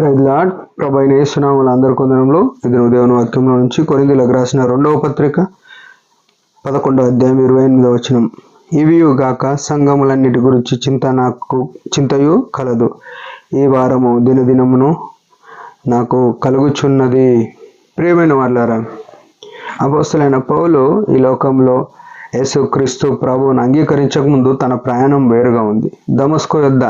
Praise lord. ప్రభు అయిన యేసునామములో అందరి కొందరంలో ఇది దేవుని వాక్యంలో నుంచి కొరింథీయులకు రాసిన 2వ పత్రిక 11వ అధ్యాయం 28వ వచనం. ఇవియు గాక సంఘములన్నిటి గురించి చింతయు కలదు. ఈ వారము దినదినమును నాకు కలుగుచున్నది. ప్రియమైన వాళ్ళారా, అపోస్తలుడైన పౌలు ఈ లోకంలో యేసుక్రీస్తు ప్రభువును అంగీకరించక ముందు తన ప్రయాణం వేరుగా ఉంది. దమస్కు యొద్ద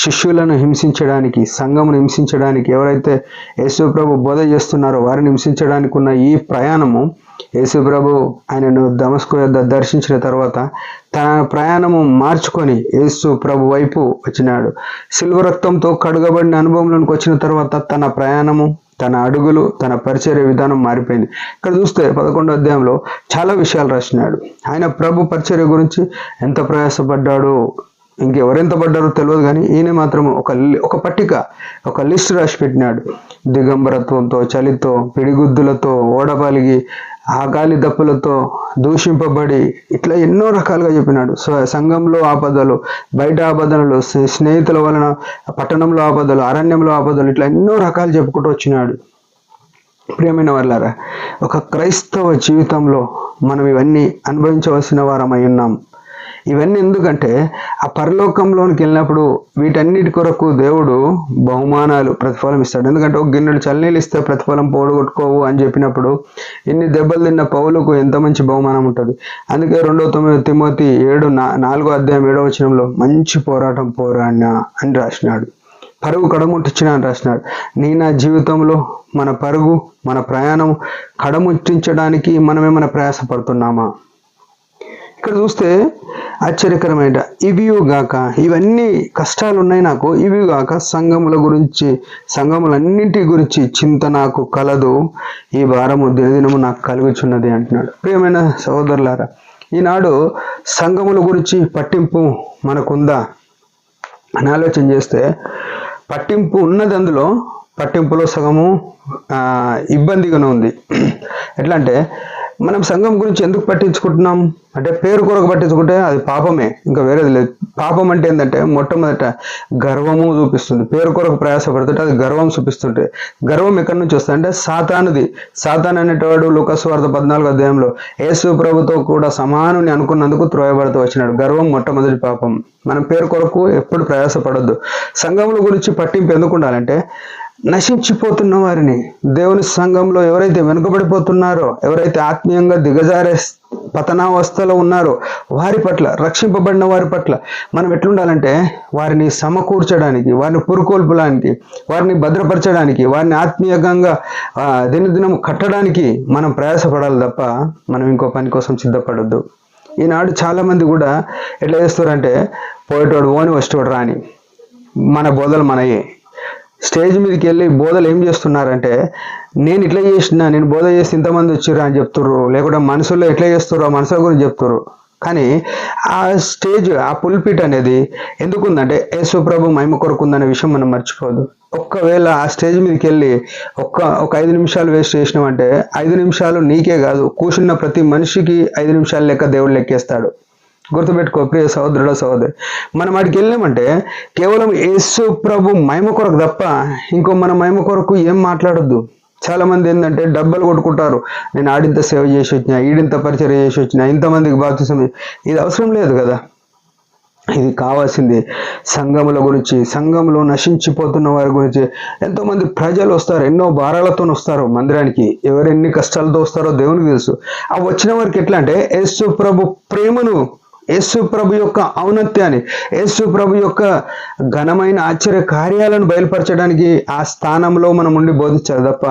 శిష్యులను హింసించడానికి, సంఘమును హింసించడానికి, ఎవరైతే యేసు ప్రభు బోధ చేస్తున్నారో వారిని హింసించడానికి ఉన్న ఈ ప్రయాణము యేసు ప్రభు ఆయనను దమస్కు యొద్ద దర్శించిన తర్వాత తన ప్రయాణము మార్చుకొని యేసు ప్రభు వైపు వచ్చినాడు. సిల్వ రక్తంతో కడుగబడిన అనుభవంలోనికి వచ్చిన తర్వాత తన ప్రయాణము, తన అడుగులు, తన పరిచర్య విధానం మారిపోయింది. ఇక్కడ చూస్తే 11వ అధ్యాయంలో చాలా విషయాలు రాసినాడు. ఆయన ప్రభు పరిచర్య గురించి ఎంత ప్రయాసపడ్డాడో, ఇంకెవరెంత పడ్డారో తెలియదు, కానీ ఈయన మాత్రం ఒక పట్టిక, ఒక లిస్ట్ రాసి పెట్టినాడు. దిగంబరత్వంతో, చలితో, పిడిగుద్దులతో, ఓడపాలిగి, ఆగాలి దప్పులతో దూషింపబడి, ఇట్లా ఎన్నో రకాలుగా చెప్పినాడు. సంఘంలో ఆపదలు, బయట ఆపదలు, స్నేహితుల వలన పట్టణంలో ఆపదలు, అరణ్యంలో ఆపదలు, ఇట్లా ఎన్నో రకాలు చెప్పుకుంటూ వచ్చినాడు. ప్రియమైన వాళ్ళారా, ఒక క్రైస్తవ జీవితంలో మనం ఇవన్నీ అనుభవించవలసిన వారమై ఉన్నాం. ఇవన్నీ ఎందుకంటే ఆ పరలోకంలోనికి వెళ్ళినప్పుడు వీటన్నిటి కొరకు దేవుడు బహుమానాలు, ప్రతిఫలం ఇస్తాడు. ఎందుకంటే ఒక గిన్నెడు చల్లనీళ్ళు ఇస్తే ప్రతిఫలం పోడగొట్టుకోవు అని చెప్పినప్పుడు ఇన్ని దెబ్బలు తిన్న పౌలుకు ఎంత మంచి బహుమానం ఉంటుంది. అందుకే 2 తిమోతి 4వ అధ్యాయం 7వ వచనంలో మంచి పోరాటం పోరాడినా అని రాసినాడు. పరుగు కడముట్టించిన అని రాసినాడు. నా జీవితంలో మన పరుగు, మన ప్రయాణం కడముట్టించడానికి మనమేమైనా ప్రయాసపడుతున్నామా? ఇక్కడ చూస్తే ఆశ్చర్యకరమైన ఇవియుగాక, ఇవన్నీ కష్టాలు ఉన్నాయి నాకు, ఇవిగాక సంఘముల గురించి, సంఘములన్నింటి గురించి చింత నాకు కలదు. ఈ వారము దినదినము నాకు కలుగుచున్నది అంటున్నాడు. ప్రియమైన సహోదరులారా, ఈనాడు సంఘముల గురించి పట్టింపు మనకుందా అని ఆలోచన చేస్తే పట్టింపు ఉన్నది. అందులో పట్టింపులో సగము ఇబ్బందిగానే ఉంది. ఎట్లా అంటే, మనం సంఘం గురించి ఎందుకు పట్టించుకుంటున్నాం అంటే పేరు కొరకు పట్టించుకుంటే అది పాపమే, ఇంకా వేరేది లేదు. పాపం అంటే ఏంటంటే మొట్టమొదట గర్వము చూపిస్తుంది. పేరు కొరకు ప్రయాసపడుతుంటే అది గర్వం చూపిస్తుంటే, గర్వం ఎక్కడి నుంచి వస్తుంది అంటే సాతానుది. సాతాన్ అనేటవాడు లూకాసు వార్త 14వ అధ్యాయంలో యేసు ప్రభుతో కూడా సమానుని అనుకున్నందుకు త్రోయబడుతూ వచ్చినాడు. గర్వం మొట్టమొదటి పాపం. మనం పేరు కొరకు ఎప్పుడు ప్రయాసపడొద్దు. సంఘముల గురించి పట్టింపు ఎందుకు ఉండాలంటే, నశించిపోతున్న వారిని, దేవుని సంఘంలో ఎవరైతే వెనుకబడిపోతున్నారో, ఎవరైతే ఆత్మీయంగా దిగజారే పతనావస్థలో ఉన్నారో వారి పట్ల, రక్షింపబడిన వారి పట్ల మనం ఎట్లుండాలంటే వారిని సమకూర్చడానికి, వారిని పురుకొల్పడానికి, వారిని భద్రపరచడానికి, వారిని ఆత్మీయంగా దినదినం కట్టడానికి మనం ప్రయాసపడాలి తప్ప మనం ఇంకో పని కోసం సిద్ధపడొద్దు. ఈనాడు చాలా మంది కూడా ఎట్లా చేస్తారంటే, పోయేటోడు ఓని వచ్చేటోడు రాని, మన బోధలు మనయే. స్టేజ్ మీదకి వెళ్ళి బోధలు ఏం చేస్తున్నారంటే, నేను ఇట్లా చేసిన, నేను బోధ చేసి ఇంతమంది వచ్చిర్రు అని చెప్తుర్రు, లేకుంటే మనసులో ఎట్లా చేస్తుర్రు ఆ మనసుల గురించి చెప్తుర్రు. కానీ ఆ స్టేజ్, ఆ పుల్పిట్ అనేది ఎందుకుందంటే యేసు ప్రభు మహిమ కొరకు ఉందనే విషయం మనం మర్చిపోదు. ఒక్కవేళ ఆ స్టేజ్ మీదకి వెళ్ళి ఒక 5 నిమిషాలు వేస్ట్ చేసినామంటే 5 నిమిషాలు నీకే కాదు, కూర్చున్న ప్రతి మనిషికి 5 నిమిషాలు లెక్క దేవుడు లెక్కేస్తాడు. గుర్తుపెట్టుకో ప్రియ సహోదరుడ సహోదరి, మనం వాడికి వెళ్ళామంటే కేవలం యేసు ప్రభు మహిమ కొరకు తప్ప ఇంకో మన మహిమ కొరకు ఏం మాట్లాడొద్దు. చాలా మంది ఏంటంటే డబ్బులు కొట్టుకుంటారు. నేను ఆడింత సేవ చేసి వచ్చినా, ఈడింత పరిచయం చేసి వచ్చినా, ఇంతమందికి బాప్తిసం. ఇది అవసరం లేదు కదా. ఇది కావాల్సింది సంఘముల గురించి, సంఘంలో నశించిపోతున్న వారి గురించి. ఎంతోమంది ప్రజలు వస్తారు, ఎన్నో భారాలతో వస్తారు మందిరానికి. ఎవరెన్ని కష్టాలతో వస్తారో దేవునికి తెలుసు. ఆ వచ్చిన వారికి ఎట్లా అంటే యేసు ప్రభు ప్రేమను, యేసు ప్రభు యొక్క ఔన్నత్యాన్ని, యేసు ప్రభు యొక్క ఘనమైన ఆశ్చర్య కార్యాలను బయలుపరచడానికి ఆ స్థానంలో మనం ఉండి బోధించాలి తప్ప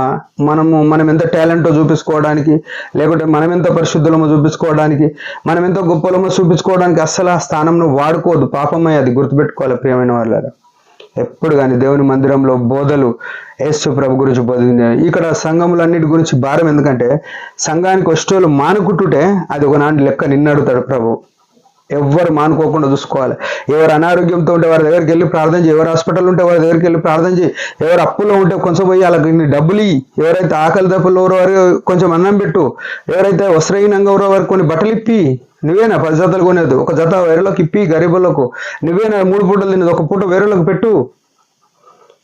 మనం ఎంత టాలెంటో చూపించుకోవడానికి, లేకుంటే మనం ఎంత పరిశుద్ధులమో చూపించుకోవడానికి, మనం ఎంత గొప్పలమో చూపించుకోవడానికి అస్సలు ఆ స్థానంలో వాడుకోవద్దు. పాపమే అది, గుర్తుపెట్టుకోవాలి ప్రియమైన వాళ్ళారా. ఎప్పుడు కానీ దేవుని మందిరంలో బోధలు యేసు ప్రభు గురించి బోధించాలి. ఇక్కడ సంఘములన్నిటి గురించి భారం ఎందుకంటే, సంఘానికి వచ్చేటోళ్ళు మానుకుంటుంటే అది ఒకనాటి లెక్క నిన్ను అడుగుతాడు ప్రభు. ఎవరు మానుకోకుండా చూసుకోవాలి. ఎవరు అనారోగ్యంతో ఉంటే వారి దగ్గరికి వెళ్ళి ప్రార్థన చేయి, ఎవరు హాస్పిటల్ ఉంటే వారి దగ్గరికి వెళ్ళి ప్రార్థన చేయి, ఎవరు అప్పుల్లో ఉంటే కొంచెం పోయి వాళ్ళకి డబ్బులు ఇయ్యి, ఎవరైతే ఆకలి దప్పులు వారికి కొంచెం అన్నం పెట్టు, ఎవరైతే వస్త్రహీనంగా వారికి కొన్ని బట్టలు ఇప్పి. నువ్వేనా 10 జతలు కొనేది, ఒక జత వేరేలోకి ఇప్పి గరీబులకు. నువ్వేనా 3 పూటలు తినేది, ఒక పూట వేరేలోకి పెట్టు.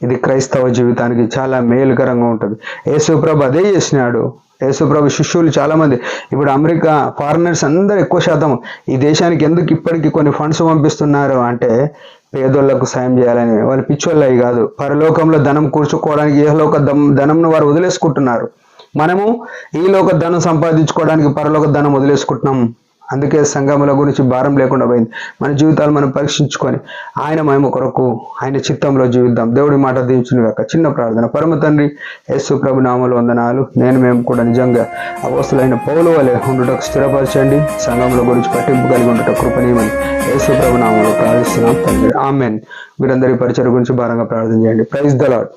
ఇది క్రైస్తవ జీవితానికి చాలా మేలుకరంగా ఉంటుంది. యేసుప్రభు అదే చేసినాడు. యేసుప్రభు శిష్యులు చాలా మంది, ఇప్పుడు అమెరికా ఫారినర్స్ అందరూ ఎక్కువ శాతం ఈ దేశానికి ఎందుకు ఇప్పటికీ కొన్ని ఫండ్స్ పంపిస్తున్నారు అంటే పేదోళ్లకు సాయం చేయాలని. వాళ్ళు పిచ్చోళ్ళవి కాదు, పరలోకంలో ధనం కూర్చుకోవడానికి ఇహలోక ధనంను వారు వదిలేసుకుంటున్నారు. మనము ఈలోక ధనం సంపాదించుకోవడానికి పరలోక ధనం వదిలేసుకుంటున్నాం. అందుకే సంఘముల గురించి భారం లేకుండా పోయింది. మన జీవితాలు మనం పరీక్షించుకొని ఆయన మహిమ కొరకు ఆయన చిత్తంలో జీవిద్దాం. దేవుడి మాట దీవించును గాక. చిన్న ప్రార్థన. పరమ తండ్రి, యేసు ప్రభు నామములో వందనాలు. మేము కూడా నిజంగా అపోస్తలులైన పౌలు వలె ఉండుటకు స్థిరపరచండి. సంఘముల గురించి పట్టింపు కలిగి ఉండటం కృపణీయమని యేసు ప్రభు నామములో ప్రార్థిస్తున్నాం తండ్రి. ఆమెన్. మీరందరి పరిచయం గురించి భారంగా ప్రార్థన చేయండి. Praise the lord.